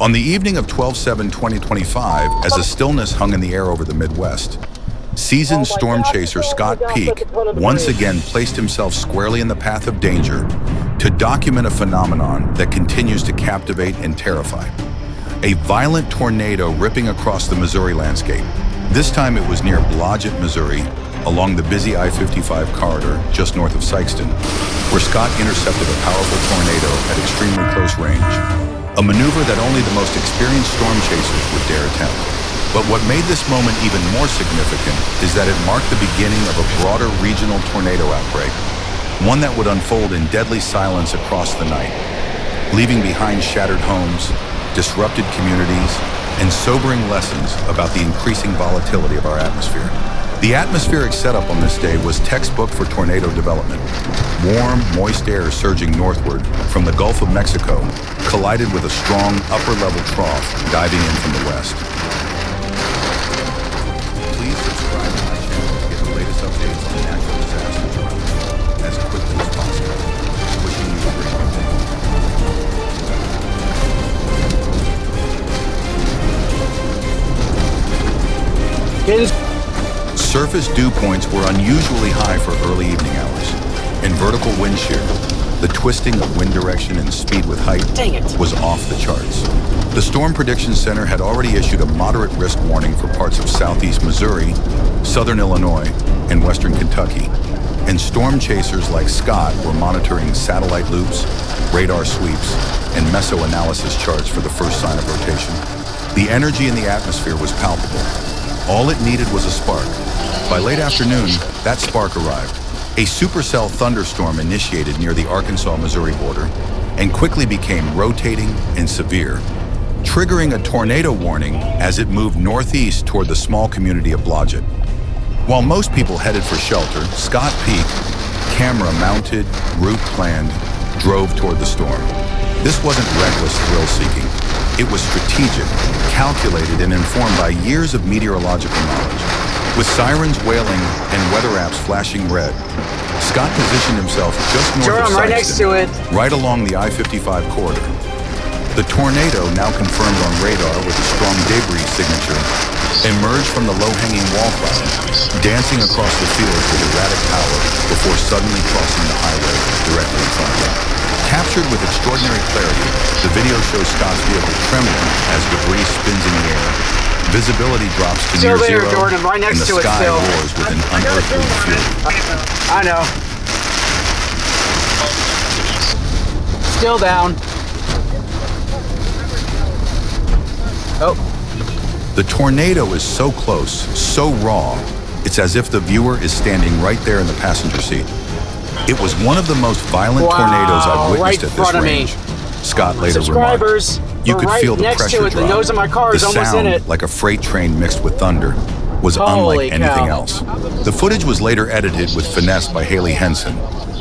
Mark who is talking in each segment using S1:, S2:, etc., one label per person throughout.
S1: On the evening of 12/7/2025, as a stillness hung in the air over the Midwest, seasoned storm chaser Scott Peake once again placed himself squarely in the path of danger to document a phenomenon that continues to captivate and terrify. A violent tornado ripping across the Missouri landscape. This time it was near Blodgett, Missouri, along the busy I-55 corridor just north of Sikeston, where Scott intercepted a powerful tornado at extremely close range. A maneuver that only the most experienced storm chasers would dare attempt. But what made this moment even more significant is that it marked the beginning of a broader regional tornado outbreak, one that would unfold in deadly silence across the night, leaving behind shattered homes, disrupted communities, and sobering lessons about the increasing volatility of our atmosphere. The atmospheric setup on this day was textbook for tornado development. Warm, moist air surging northward from the Gulf of Mexico collided with a strong upper-level trough diving in from the west. Please subscribe to my channel to get the latest updates on natural disasters around the world as quickly as possible. Wishing you a great day. Surface dew points were unusually high for early evening hours. In vertical wind shear, the twisting of wind direction and speed with height was off the charts. The Storm Prediction Center had already issued a moderate risk warning for parts of southeast Missouri, southern Illinois, and western Kentucky. And storm chasers like Scott were monitoring satellite loops, radar sweeps, and meso-analysis charts for the first sign of rotation. The energy in the atmosphere was palpable. All it needed was a spark. By late afternoon, that spark arrived. A supercell thunderstorm initiated near the Arkansas-Missouri border and quickly became rotating and severe, triggering a tornado warning as it moved northeast toward the small community of Blodgett. While most people headed for shelter, Scott Peake, camera mounted, route planned, drove toward the storm. This wasn't reckless thrill-seeking. It was strategic, calculated, and informed by years of meteorological knowledge. With sirens wailing and weather apps flashing red, Scott positioned himself just north of
S2: right next to it,
S1: right along the I-55 corridor. The tornado, now confirmed on radar with a strong debris signature, emerged from the low-hanging wall cloud, dancing across the field with erratic power before suddenly crossing the highway directly in front of them. Captured with extraordinary clarity, the video shows Scott's vehicle trembling as debris spins in the air. Visibility drops to near zero,
S2: Jordan, right next
S1: and the
S2: to
S1: sky
S2: it,
S1: roars with an unearthly fury.
S2: I know. Still down. Oh.
S1: The tornado is so close, so raw, it's as if the viewer is standing right there in the passenger seat. It was one of the most violent tornadoes I've witnessed at this range, Scott later remarked. You could feel the pressure drop.
S2: The nose of my car is almost in it.
S1: Like a freight train mixed with thunder, was unlike anything else. The footage was later edited with finesse by Henson,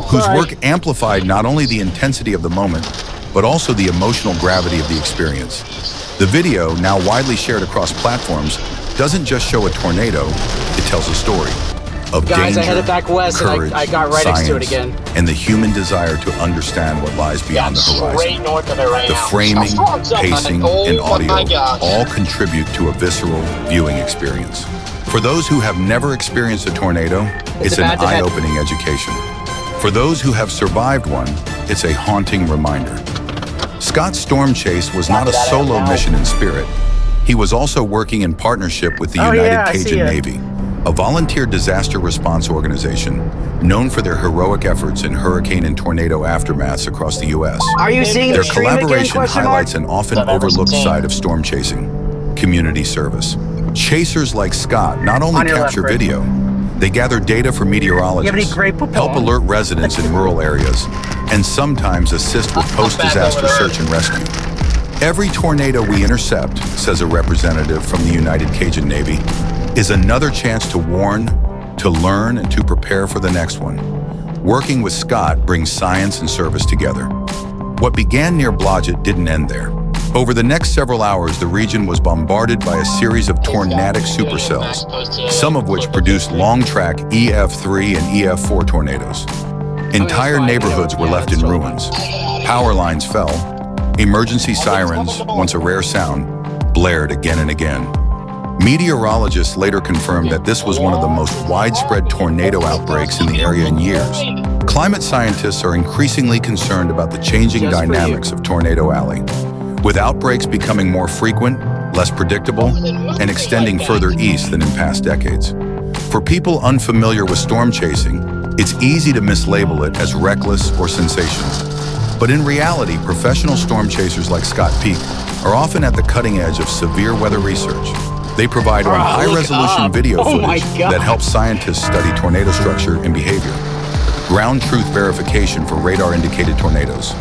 S1: whose work amplified not only the intensity of the moment, but also the emotional gravity of the experience. The video, now widely shared across platforms, doesn't just show a tornado, it tells a story of danger,
S2: I headed back west,
S1: courage,
S2: and I got right next to it again.
S1: And the human desire to understand what lies beyond the horizon.
S3: Straight north of it right
S1: The
S3: now.
S1: framing, pacing, and audio
S3: my gosh.
S1: all contribute to a visceral viewing experience. For those who have never experienced a tornado, it's an eye-opening education. For those who have survived one, it's a haunting reminder. Scott's storm chase was not a solo mission in spirit. He was also working in partnership with the United Cajun Navy, a volunteer disaster response organization known for their heroic efforts in hurricane and tornado aftermaths across the U.S.
S2: Are you seeing
S1: Their
S2: the stream again,
S1: collaboration highlights an often overlooked side of storm chasing: community service. Chasers like Scott not only capture video, they gather data for meteorologists, help alert residents in rural areas, and sometimes assist with post-disaster search and rescue. Every tornado we intercept, says a representative from the United Cajun Navy, is another chance to warn, to learn, and to prepare for the next one. Working with Scott brings science and service together. What began near Blodgett didn't end there. Over the next several hours, the region was bombarded by a series of tornadic supercells, some of which produced long-track EF3 and EF4 tornadoes. Entire neighborhoods were left in ruins. Power lines fell, Emergency sirens, once a rare sound, blared again and again. Meteorologists later confirmed that this was one of the most widespread tornado outbreaks in the area in years. Climate scientists are increasingly concerned about the changing dynamics of Tornado Alley, with outbreaks becoming more frequent, less predictable, and extending further east than in past decades. For people unfamiliar with storm chasing, it's easy to mislabel it as reckless or sensational. But in reality, professional storm chasers like Scott Peake are often at the cutting edge of severe weather research. They provide high-resolution video footage that helps scientists study tornado structure and behavior. Ground truth verification for radar-indicated tornadoes.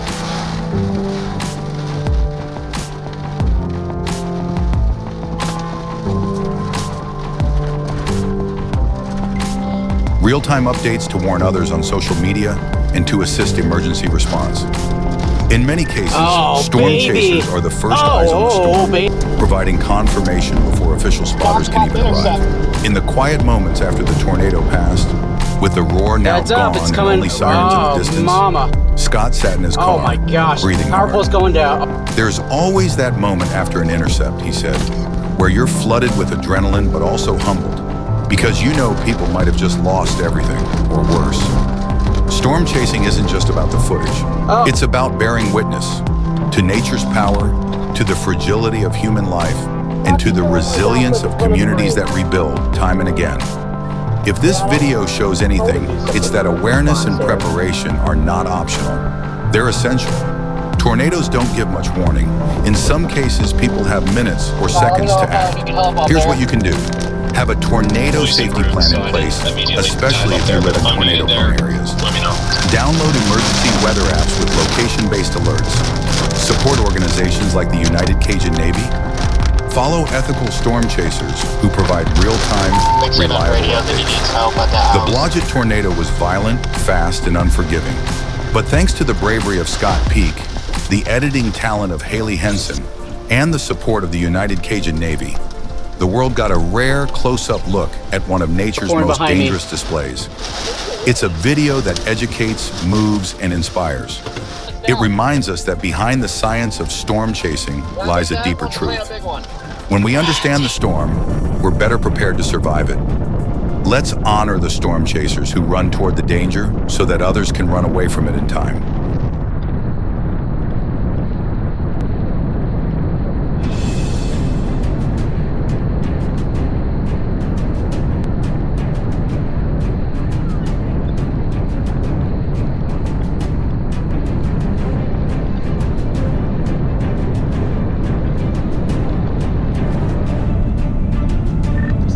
S1: Real-time updates to warn others on social media and to assist emergency response. In many cases, storm chasers are the first eyes on the storm, providing confirmation before official spotters can even arrive. In the quiet moments after the tornado passed, with the roar now gone and only sirens in the distance, Scott sat in his car, breathing hard.
S2: Power pole's going down.
S1: There's always that moment after an intercept, he said, where you're flooded with adrenaline but also humbled, because you know people might have just lost everything, or worse. Storm chasing isn't just about the footage. It's about bearing witness to nature's power, to the fragility of human life, and to the resilience of communities that rebuild time and again. If this video shows anything, it's that awareness and preparation are not optional. They're essential. Tornadoes don't give much warning. In some cases, people have minutes or seconds to act. Here's what you can do. Have a tornado safety plan in place, especially if you live in tornado-prone areas. Download emergency weather apps with location-based alerts. Support organizations like the United Cajun Navy. Follow ethical storm chasers who provide real-time, reliable updates. The Blodgett tornado was violent, fast, and unforgiving. But thanks to the bravery of Scott Peake, the editing talent of Henson, and the support of the United Cajun Navy, the world got a rare close-up look at one of nature's most dangerous displays. It's a video that educates, moves, and inspires. It reminds us that behind the science of storm chasing lies a deeper truth. When we understand the storm, we're better prepared to survive it. Let's honor the storm chasers who run toward the danger so that others can run away from it in time.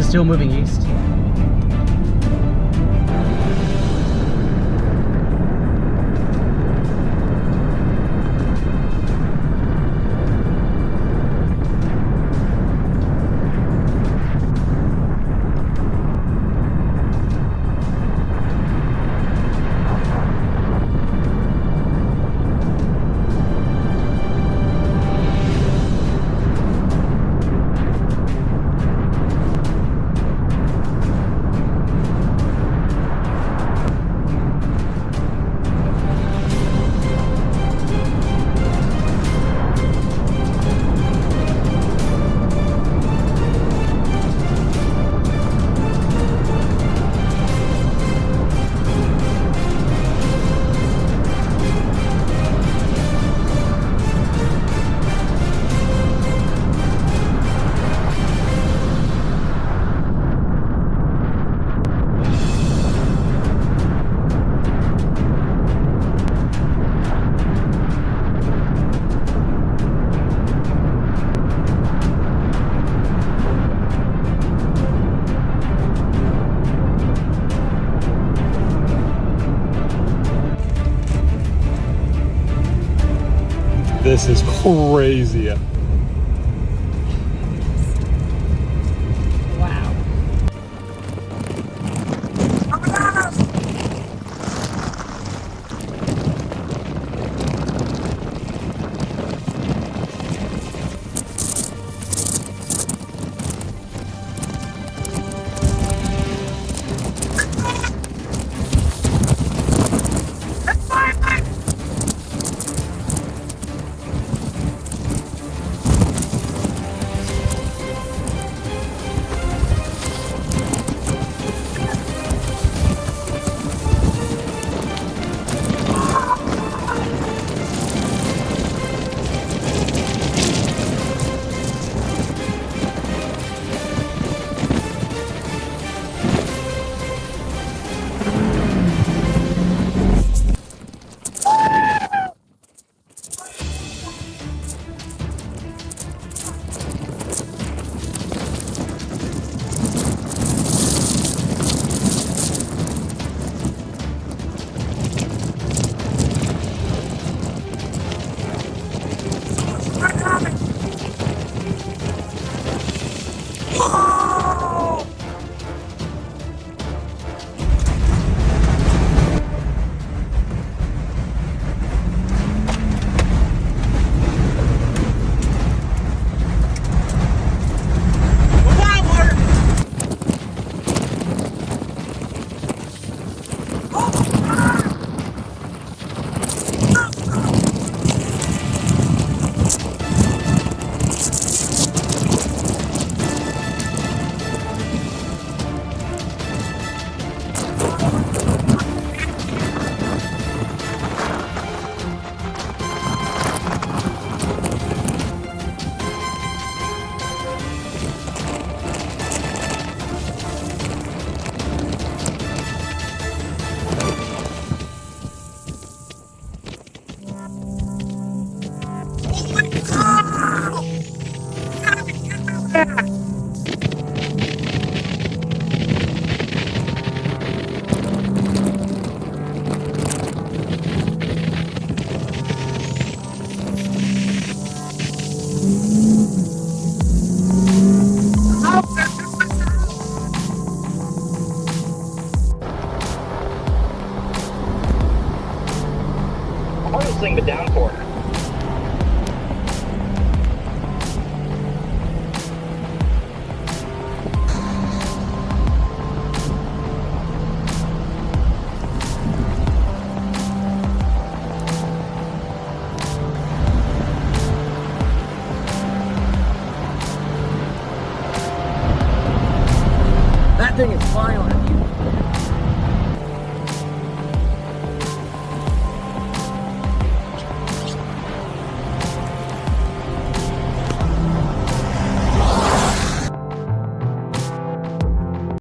S2: Still moving east.
S3: This is crazy.